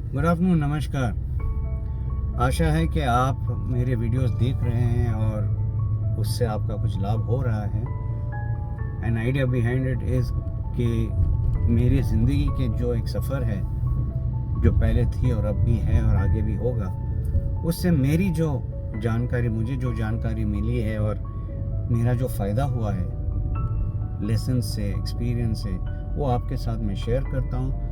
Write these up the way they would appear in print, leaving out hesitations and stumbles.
Good afternoon, नमस्कार। आशा है कि आप मेरे वीडियोस देख रहे हैं और उससे आपका कुछ लाभ हो रहा है। An idea behind it is कि मेरी ज़िंदगी के जो एक सफ़र है, जो पहले थी और अब भी है और आगे भी होगा, उससे मेरी जो जानकारी, मुझे जो जानकारी मिली है और मेरा जो फ़ायदा हुआ है लेसन से, एक्सपीरियंस से, वो आपके साथ मैं शेयर करता हूँ।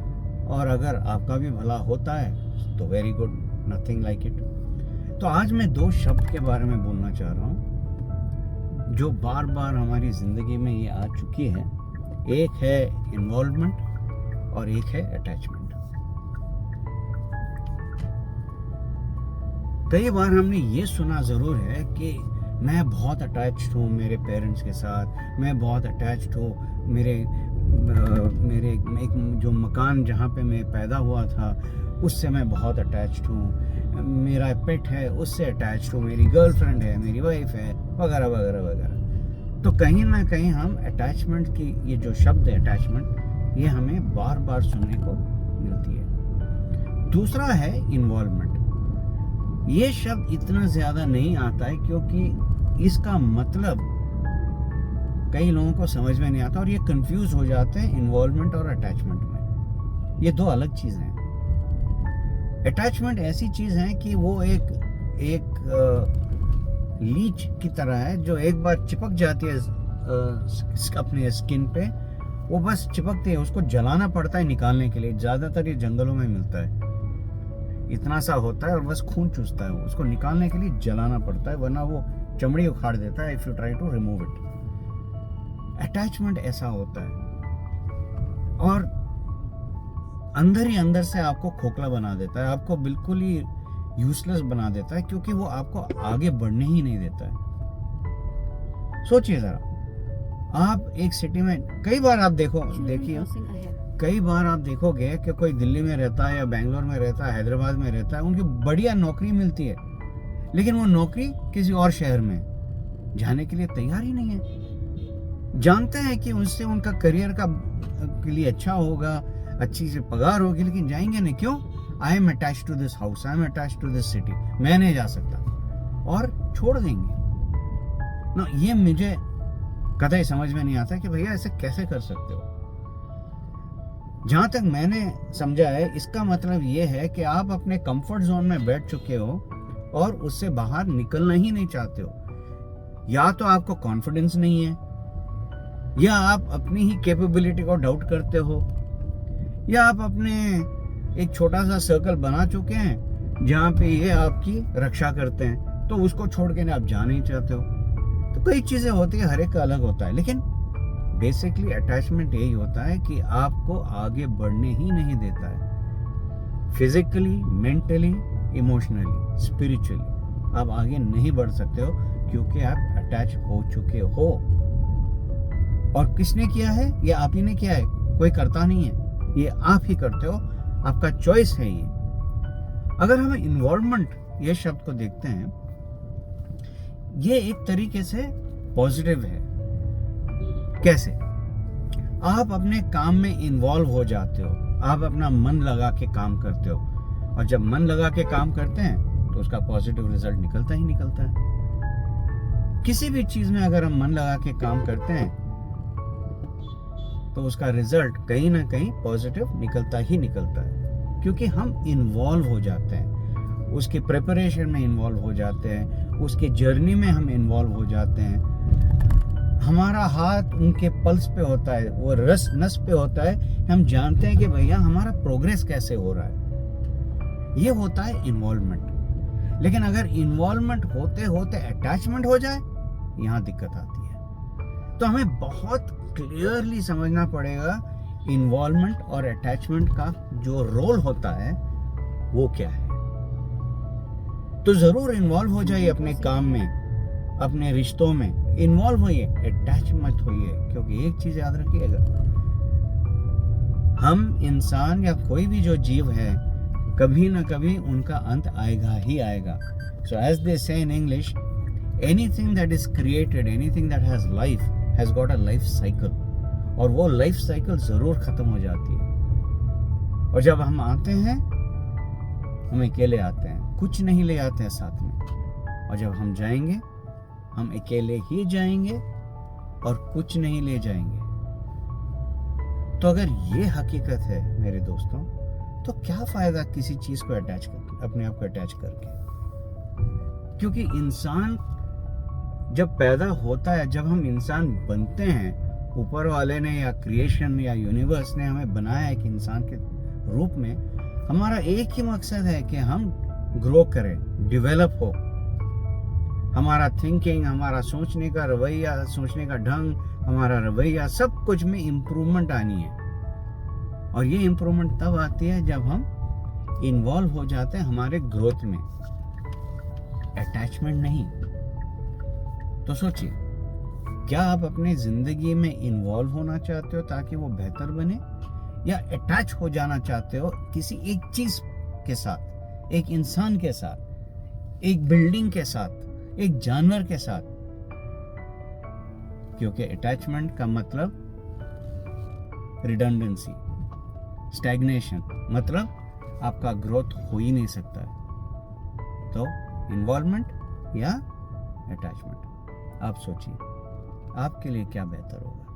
और अगर आपका भी भला होता है तो very good, nothing like it. तो आज मैं दो शब्द के बारे में बोलना चाह रहा हूँ जो बार बार हमारी ज़िंदगी में ये आ चुकी है। एक है इन्वॉल्वमेंट और एक है अटैचमेंट। कई बार हमने ये सुना ज़रूर है कि मैं बहुत अटैच्ड हूँ मेरे पेरेंट्स के साथ, मैं बहुत अटैच्ड हूँ मेरे एक जो मकान जहाँ पे मैं पैदा हुआ था उससे मैं बहुत अटैच्ड हूँ, मेरा पेट है उससे अटैच्ड हूँ, मेरी गर्लफ्रेंड है, मेरी वाइफ है, वगैरह वगैरह वगैरह। तो कहीं ना कहीं हम अटैचमेंट की, ये जो शब्द है अटैचमेंट, ये हमें बार बार सुनने को मिलती है। दूसरा है इन्वॉल्वमेंट। ये शब्द इतना ज़्यादा नहीं आता है क्योंकि इसका मतलब कई लोगों को समझ में नहीं आता और ये कंफ्यूज हो जाते हैं इन्वॉल्वमेंट और अटैचमेंट में। ये दो अलग चीज़ हैं। अटैचमेंट ऐसी चीज़ है कि वो एक लीच की तरह है जो एक बार चिपक जाती है अपने स्किन पे, वो बस चिपकती है, उसको जलाना पड़ता है निकालने के लिए। ज़्यादातर ये जंगलों में मिलता है, इतना सा होता है और बस खून चूसता है। उसको निकालने के लिए जलाना पड़ता है, वरना वो चमड़ी उखाड़ देता है if you try to remove it. Attachment ऐसा होता है और अंदर ही अंदर से आपको खोखला बना देता है, आपको बिल्कुल ही यूजलेस बना देता है, क्योंकि वो आपको आगे बढ़ने ही नहीं देता है। सोचिए जरा, आप एक सिटी में, कई बार आप कई बार आप देखोगे कि कोई दिल्ली में रहता है या बेंगलोर में रहता है, हैदराबाद में रहता है, उनकी बढ़िया नौकरी मिलती है, लेकिन वो नौकरी किसी और शहर में जाने के लिए तैयार ही नहीं है। जानते हैं कि उससे उनका करियर के लिए अच्छा होगा, अच्छी से पगार होगी, लेकिन जाएंगे नहीं। क्यों? I am attach to this house, I am attach to this city, मैं नहीं जा सकता, और छोड़ देंगे ना। ये मुझे कतई समझ में नहीं आता कि भैया ऐसे कैसे कर सकते हो। जहां तक मैंने समझा है, इसका मतलब ये है कि आप अपने कंफर्ट जोन में बैठ चुके हो और उससे बाहर निकलना ही नहीं चाहते हो। या तो आपको कॉन्फिडेंस नहीं है, या आप अपनी ही कैपेबिलिटी को डाउट करते हो, या आप अपने एक छोटा सा सर्कल बना चुके हैं जहाँ पे ये आपकी रक्षा करते हैं, तो उसको छोड़ के आप जा नहीं चाहते हो। तो कई चीज़ें होती है, हर एक का अलग होता है, लेकिन बेसिकली अटैचमेंट यही होता है कि आपको आगे बढ़ने ही नहीं देता है। फिजिकली, मेंटली, इमोशनली, स्पिरिचुअली आप आगे नहीं बढ़ सकते हो, क्योंकि आप अटैच हो चुके हो। और किसने किया है? ये आप ही ने किया है, कोई करता नहीं है, ये आप ही करते हो, आपका चॉइस है ये। अगर हम इन्वॉल्वमेंट ये शब्द को देखते हैं, ये एक तरीके से पॉजिटिव है। कैसे? आप अपने काम में इन्वॉल्व हो जाते हो, आप अपना मन लगा के काम करते हो, और जब मन लगा के काम करते हैं तो उसका पॉजिटिव रिजल्ट निकलता ही निकलता है। किसी भी चीज में अगर हम मन लगा के काम करते हैं तो उसका रिजल्ट कहीं ना कहीं पॉजिटिव निकलता ही निकलता है, क्योंकि हम इन्वॉल्व हो जाते हैं, उसके प्रिपरेशन में इन्वॉल्व हो जाते हैं, उसके जर्नी में हम इन्वॉल्व हो जाते हैं। हमारा हाथ उनके पल्स पे होता है, वो रस नस पे होता है, हम जानते हैं कि भैया हमारा प्रोग्रेस कैसे हो रहा है। ये होता है इन्वॉल्वमेंट। लेकिन अगर इन्वॉल्वमेंट होते होते अटैचमेंट हो जाए, यहाँ दिक्कत आती है। तो हमें बहुत क्लियरली समझना पड़ेगा इन्वॉल्वमेंट और अटैचमेंट का जो रोल होता है वो क्या है। तो जरूर इन्वॉल्व हो जाइए अपने काम में, अपने रिश्तों में इन्वॉल्व होइए, अटैच मत होइए। क्योंकि एक चीज याद रखिएगा, हम इंसान या कोई भी जो जीव है, कभी ना कभी उनका अंत आएगा ही आएगा। सो एज दे से in English, anything that is created, anything that has life has got a life cycle, और वो लाइफ साइकिल जरूर खत्म हो जाती है। और जब हम आते हैं हम अकेले आते हैं, कुछ नहीं ले आते हैं साथ में। और जब हम जाएंगे, हम अकेले ही जाएंगे और कुछ नहीं ले जाएंगे। तो अगर ये हकीकत है मेरे दोस्तों, तो क्या फायदा किसी चीज को अटैच करके, अपने आप को अटैच करके। क्योंकि इंसान जब पैदा होता है, जब हम इंसान बनते हैं, ऊपर वाले ने या क्रिएशन या यूनिवर्स ने हमें बनाया है कि इंसान के रूप में, हमारा एक ही मकसद है कि हम ग्रो करें, डेवलप हो। हमारा थिंकिंग, हमारा सोचने का रवैया, सोचने का ढंग, हमारा रवैया, सब कुछ में इम्प्रूवमेंट आनी है। और ये इम्प्रूवमेंट तब आती है जब हम इन्वॉल्व हो जाते हैं हमारे ग्रोथ में, अटैचमेंट नहीं। तो सोचिए, क्या आप अपनी जिंदगी में इन्वॉल्व होना चाहते हो ताकि वो बेहतर बने, या अटैच हो जाना चाहते हो किसी एक चीज के साथ, एक इंसान के साथ, एक बिल्डिंग के साथ, एक जानवर के साथ? क्योंकि अटैचमेंट का मतलब रिडंडेंसी, स्टैग्नेशन, मतलब आपका ग्रोथ हो ही नहीं सकता है। तो इन्वॉल्वमेंट या अटैचमेंट, आप सोचिए आपके लिए क्या बेहतर होगा।